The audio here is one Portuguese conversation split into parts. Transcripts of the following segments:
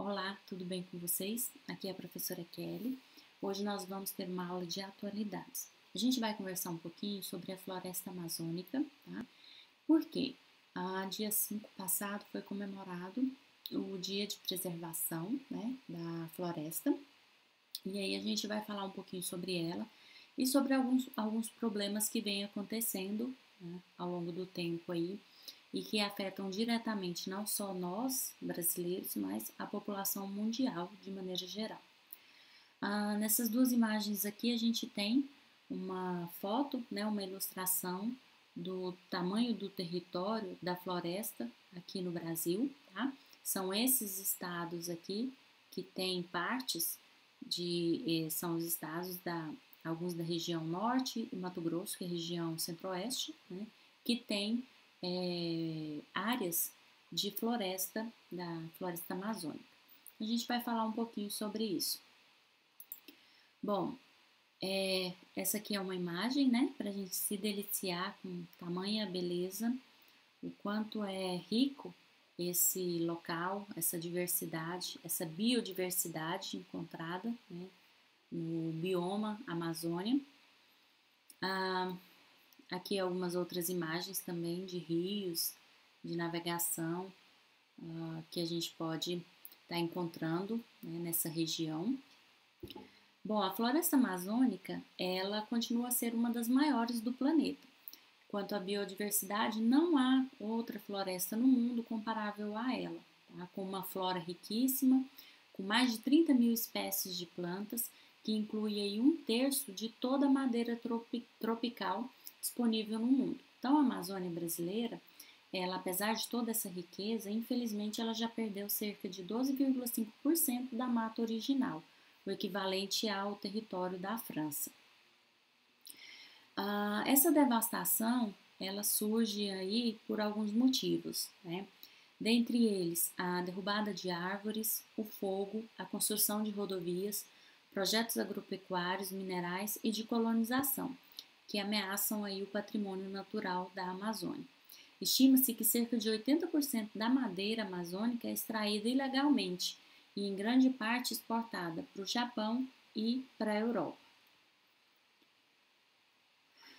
Olá, tudo bem com vocês? Aqui é a professora Kelly. Hoje nós vamos ter uma aula de atualidades. A gente vai conversar um pouquinho sobre a floresta amazônica, tá? Por quê? Dia 5 passado foi comemorado o Dia de Preservação, né, da floresta. E aí a gente vai falar um pouquinho sobre ela e sobre alguns problemas que vêm acontecendo, né, ao longo do tempo aí e que afetam diretamente não só nós, brasileiros, mas a população mundial de maneira geral. Nessas duas imagens aqui a gente tem uma foto, né, uma ilustração do tamanho do território da floresta aqui no Brasil, tá? São esses estados aqui que têm partes são os estados alguns da região norte e Mato Grosso, que é a região centro-oeste, né, que tem áreas de floresta, da floresta amazônica. A gente vai falar um pouquinho sobre isso. Bom, essa aqui é uma imagem, né, para a gente se deliciar com tamanha beleza, o quanto é rico esse local, essa diversidade, essa biodiversidade encontrada, né, no bioma Amazônia. Aqui algumas outras imagens também de rios, de navegação, que a gente pode estar encontrando, né, nessa região. Bom, a floresta amazônica, ela continua a ser uma das maiores do planeta. Quanto à biodiversidade, não há outra floresta no mundo comparável a ela, tá? Com uma flora riquíssima, com mais de 30 mil espécies de plantas, que inclui aí 1/3 de toda a madeira tropical disponível no mundo. Então, a Amazônia brasileira, ela, apesar de toda essa riqueza, infelizmente ela já perdeu cerca de 12,5% da mata original, o equivalente ao território da França. Essa devastação, ela surge aí por alguns motivos, né? Dentre eles, a derrubada de árvores, o fogo, a construção de rodovias, projetos agropecuários, minerais e de colonização, que ameaçam aí o patrimônio natural da Amazônia. Estima-se que cerca de 80% da madeira amazônica é extraída ilegalmente e em grande parte exportada para o Japão e para a Europa.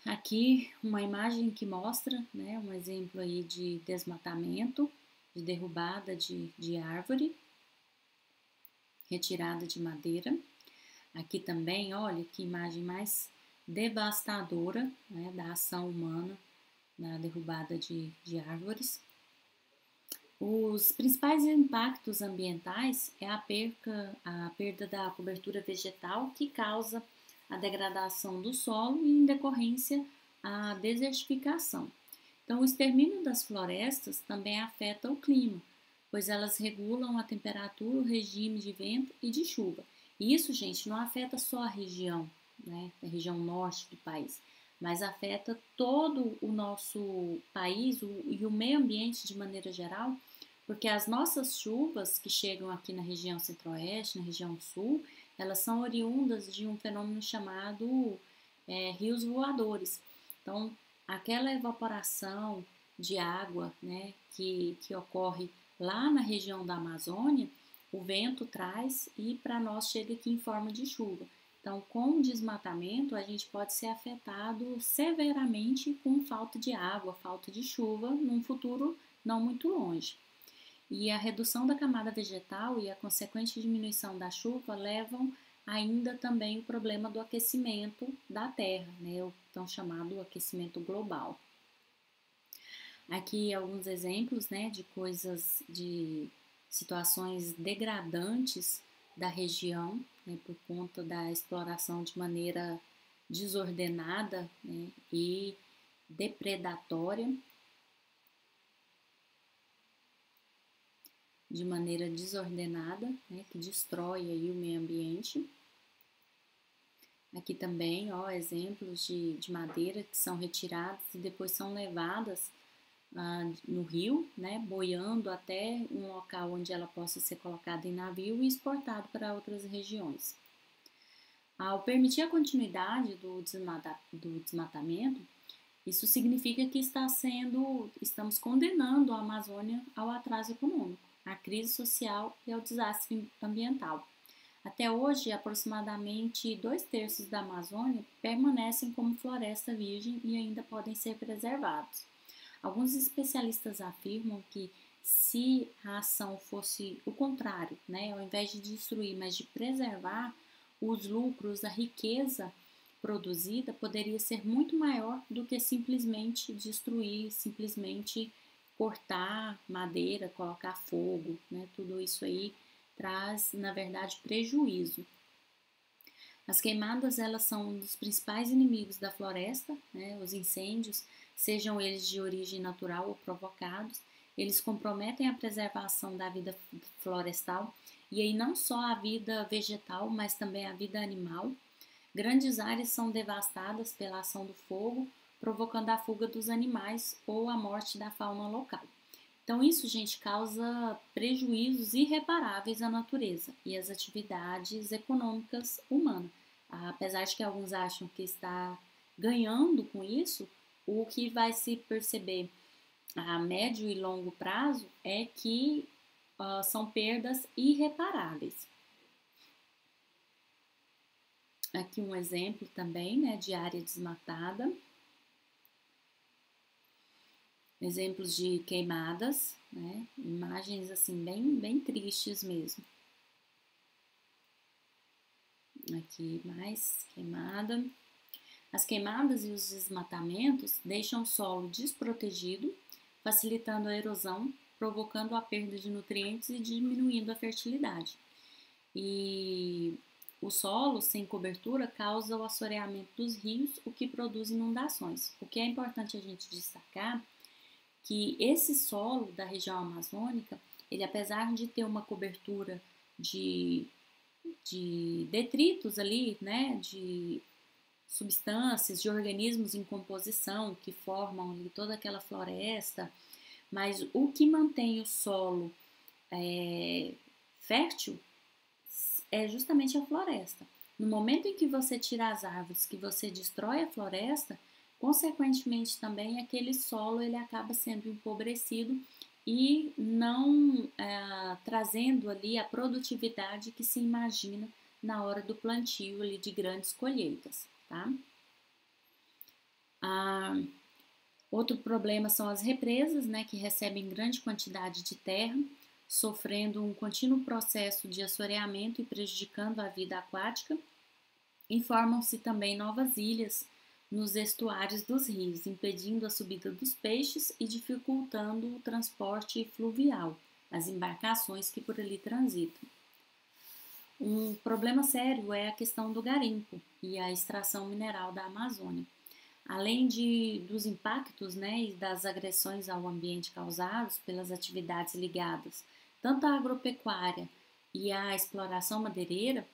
Aqui uma imagem que mostra, né, um exemplo aí de desmatamento, de derrubada de árvore, retirada de madeira. Aqui também, olha que imagem mais devastadora, né, da ação humana na derrubada de árvores. Os principais impactos ambientais é a perda da cobertura vegetal, que causa a degradação do solo e, em decorrência, a desertificação. Então, o extermínio das florestas também afeta o clima, pois elas regulam a temperatura, o regime de vento e de chuva. E isso, gente, não afeta só a região, né, a região norte do país, mas afeta todo o nosso país e o meio ambiente de maneira geral, porque as nossas chuvas que chegam aqui na região centro-oeste, na região sul, elas são oriundas de um fenômeno chamado rios voadores. Então, aquela evaporação de água, né, que ocorre lá na região da Amazônia, o vento traz e para nós chega aqui em forma de chuva. Então, com o desmatamento, a gente pode ser afetado severamente com falta de água, falta de chuva, num futuro não muito longe. E a redução da camada vegetal e a consequente diminuição da chuva levam ainda também o problema do aquecimento da Terra, né, o tão chamado aquecimento global. Aqui alguns exemplos, né, de situações degradantes da região, né, por conta da exploração de maneira desordenada, né, e depredatória, de maneira desordenada, né, que destrói aí o meio ambiente. Aqui também, ó, exemplos de madeira que são retiradas e depois são levadas no rio, né, boiando até um local onde ela possa ser colocada em navio e exportada para outras regiões. Ao permitir a continuidade do desmatamento, isso significa que estamos condenando a Amazônia ao atraso econômico, à crise social e ao desastre ambiental. Até hoje, aproximadamente 2/3 da Amazônia permanecem como floresta virgem e ainda podem ser preservados. Alguns especialistas afirmam que se a ação fosse o contrário, né, ao invés de destruir, mas de preservar, os lucros, a riqueza produzida poderia ser muito maior do que simplesmente destruir, simplesmente cortar madeira, colocar fogo, né? Tudo isso aí traz, na verdade, prejuízo. As queimadas, elas são um dos principais inimigos da floresta, né? Os incêndios, sejam eles de origem natural ou provocados, eles comprometem a preservação da vida florestal e aí não só a vida vegetal, mas também a vida animal. Grandes áreas são devastadas pela ação do fogo, provocando a fuga dos animais ou a morte da fauna local. Então, isso, gente, causa prejuízos irreparáveis à natureza e às atividades econômicas humanas. Apesar de que alguns acham que está ganhando com isso, o que vai se perceber a médio e longo prazo é que são perdas irreparáveis. Aqui um exemplo também, né, de área desmatada. Exemplos de queimadas, né, imagens assim bem tristes mesmo. Aqui mais queimada. As queimadas e os desmatamentos deixam o solo desprotegido, facilitando a erosão, provocando a perda de nutrientes e diminuindo a fertilidade. E o solo sem cobertura causa o assoreamento dos rios, o que produz inundações. O que é importante a gente destacar que esse solo da região amazônica, ele apesar de ter uma cobertura de detritos ali, né, de substâncias, de organismos em composição que formam ali toda aquela floresta, mas o que mantém o solo fértil é justamente a floresta. No momento em que você tira as árvores, que você destrói a floresta, consequentemente também aquele solo ele acaba sendo empobrecido e não trazendo ali a produtividade que se imagina na hora do plantio ali de grandes colheitas, tá? Outro problema são as represas, né, que recebem grande quantidade de terra, sofrendo um contínuo processo de assoreamento e prejudicando a vida aquática, e formam-se também novas ilhas nos estuários dos rios, impedindo a subida dos peixes e dificultando o transporte fluvial, as embarcações que por ali transitam. Um problema sério é a questão do garimpo e a extração mineral da Amazônia. Além dos impactos, né, e das agressões ao ambiente causados pelas atividades ligadas tanto à agropecuária e à exploração madeireira,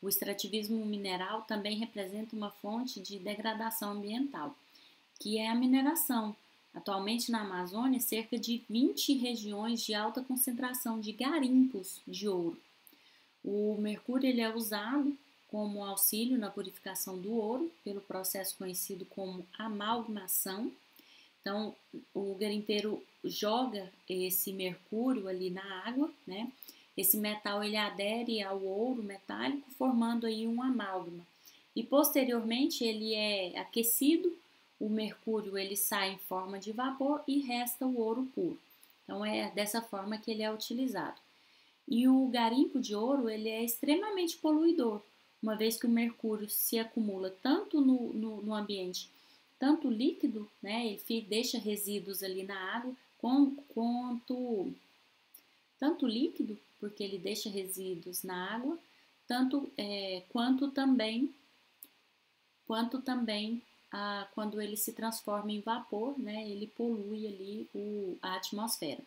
o extrativismo mineral também representa uma fonte de degradação ambiental, que é a mineração. Atualmente na Amazônia, cerca de 20 regiões de alta concentração de garimpos de ouro. O mercúrio ele é usado como auxílio na purificação do ouro, pelo processo conhecido como amalgamação. Então, o garimpeiro joga esse mercúrio ali na água, né? Esse metal ele adere ao ouro metálico, formando aí um amálgama. E posteriormente ele é aquecido, o mercúrio ele sai em forma de vapor e resta o ouro puro. Então é dessa forma que ele é utilizado. E o garimpo de ouro ele é extremamente poluidor, uma vez que o mercúrio se acumula tanto no ambiente, tanto líquido, né, ele deixa resíduos ali na água, quanto tanto líquido, porque ele deixa resíduos na água, quanto também quando ele se transforma em vapor, né, ele polui ali a atmosfera.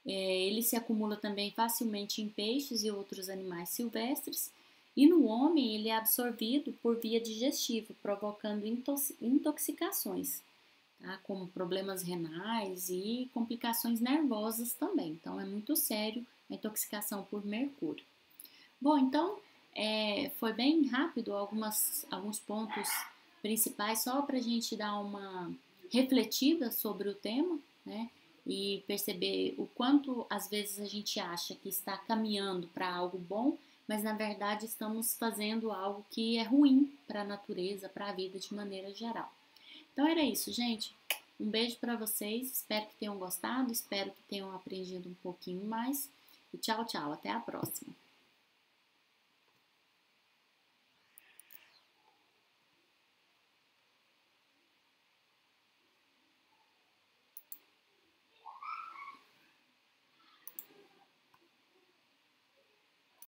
Ele se acumula também facilmente em peixes e outros animais silvestres, e no homem ele é absorvido por via digestiva, provocando intoxicações, tá? Como problemas renais e complicações nervosas também. Então é muito sério a intoxicação por mercúrio. Bom, então foi bem rápido alguns pontos principais só para a gente dar uma refletida sobre o tema, né? e perceber o quanto às vezes a gente acha que está caminhando para algo bom, mas na verdade estamos fazendo algo que é ruim para a natureza, para a vida de maneira geral. Então era isso, gente. Um beijo para vocês, espero que tenham gostado, espero que tenham aprendido um pouquinho mais. E tchau, tchau, até a próxima.